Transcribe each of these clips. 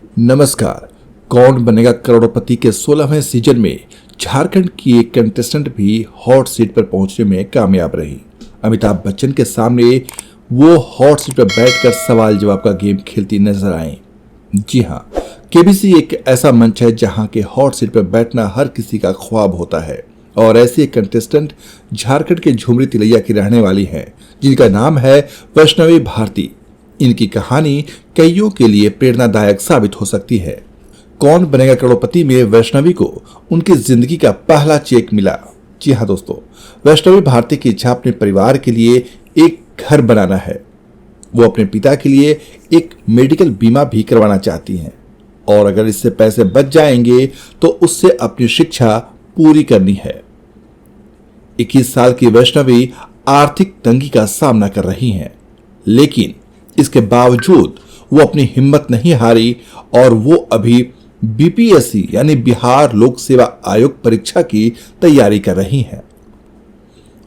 नमस्कार। कौन बनेगा करोड़पति के 16वें सीजन में झारखंड की एक कंटेस्टेंट भी हॉट सीट पर पहुंचने में कामयाब रही। अमिताभ बच्चन के सामने वो हॉट सीट पर बैठकर सवाल जवाब का गेम खेलती नजर आए। जी हाँ, केबीसी एक ऐसा मंच है जहां के हॉट सीट पर बैठना हर किसी का ख्वाब होता है और ऐसे एक कंटेस्टेंट झारखंड के झुमरी तिलैया की रहने वाली हैं, जिनका नाम है वैष्णवी भारती। इनकी कहानी कईयों के लिए प्रेरणादायक साबित हो सकती है। कौन बनेगा करोड़पति में वैष्णवी को उनकी जिंदगी का पहला चेक मिला। जी हाँ दोस्तों, वैष्णवी भारती की इच्छा अपने परिवार के लिए एक घर बनाना है। वो अपने पिता के लिए एक मेडिकल बीमा भी करवाना चाहती हैं और अगर इससे पैसे बच जाएंगे तो उससे अपनी शिक्षा पूरी करनी है। 21 साल की वैष्णवी आर्थिक तंगी का सामना कर रही हैं, लेकिन इसके बावजूद वो अपनी हिम्मत नहीं हारी और वो अभी बीपीएससी यानी बिहार लोक सेवा आयोग परीक्षा की तैयारी कर रही हैं।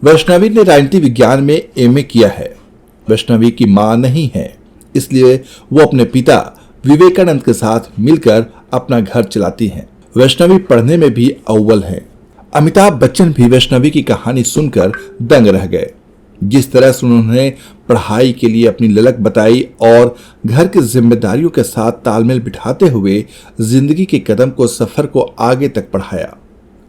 वैष्णवी ने राजनीति विज्ञान में एमए किया है। वैष्णवी की मां नहीं है, इसलिए वो अपने पिता विवेकानंद के साथ मिलकर अपना घर चलाती हैं। वैष्णवी पढ़ने में भी अव्वल है। अमिताभ बच्चन भी वैष्णवी की कहानी सुनकर दंग रह गए। जिस तरह से उन्होंने पढ़ाई के लिए अपनी ललक बताई और घर की जिम्मेदारियों के साथ तालमेल बिठाते हुए जिंदगी के कदम को सफर को आगे तक बढ़ाया।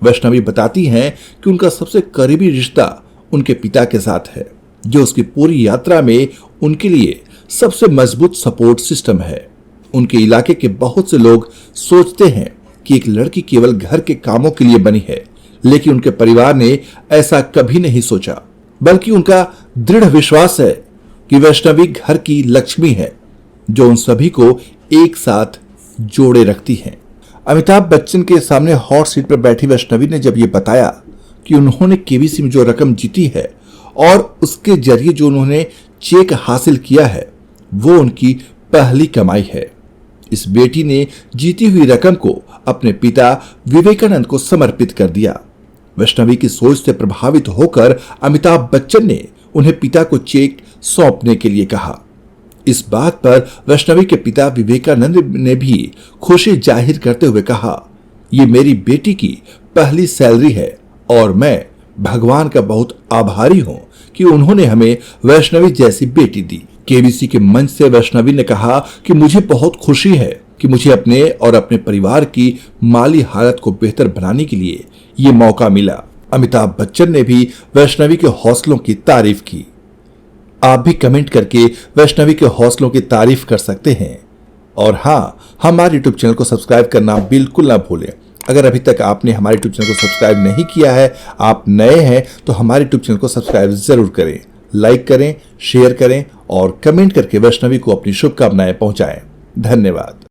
वैष्णवी बताती हैं कि उनका सबसे करीबी रिश्ता उनके पिता के साथ है, जो उसकी पूरी यात्रा में उनके लिए सबसे मजबूत सपोर्ट सिस्टम है। उनके इलाके के बहुत से लोग सोचते हैं कि एक लड़की केवल घर के कामों के लिए बनी है, लेकिन उनके परिवार ने ऐसा कभी नहीं सोचा, बल्कि उनका दृढ़ विश्वास है कि वैष्णवी घर की लक्ष्मी है, जो उन सभी को एक साथ जोड़े रखती है। अमिताभ बच्चन के सामने हॉट सीट पर बैठी वैष्णवी ने जब ये बताया कि उन्होंने केबीसी में जो रकम जीती है और उसके जरिए जो उन्होंने चेक हासिल किया है, वो उनकी पहली कमाई है। इस बेटी ने जीती हुई रकम को अपने पिता विवेकानंद को समर्पित कर दिया। वैष्णवी की सोच से प्रभावित होकर अमिताभ बच्चन ने उन्हें पिता को चेक सौंपने के लिए कहा। इस बात पर वैष्णवी के पिता विवेकानंद ने भी खुशी जाहिर करते हुए कहा, ये मेरी बेटी की पहली सैलरी है और मैं भगवान का बहुत आभारी हूं कि उन्होंने हमें वैष्णवी जैसी बेटी दी। केबीसी के मंच से वैष्णवी ने कहा कि मुझे बहुत खुशी है कि मुझे अपने और अपने परिवार की माली हालत को बेहतर बनाने के लिए ये मौका मिला। अमिताभ बच्चन ने भी वैष्णवी के हौसलों की तारीफ की। आप भी कमेंट करके वैष्णवी के हौसलों की तारीफ कर सकते हैं। और हाँ, हमारे यूट्यूब चैनल को सब्सक्राइब करना बिल्कुल ना भूलें। अगर अभी तक आपने हमारे यूट्यूब चैनल को सब्सक्राइब नहीं किया है, आप नए हैं, तो हमारे यूट्यूब चैनल को सब्सक्राइब जरूर करें, लाइक करें, शेयर करें और कमेंट करके वैष्णवी को अपनी शुभकामनाएं पहुंचाएं। धन्यवाद।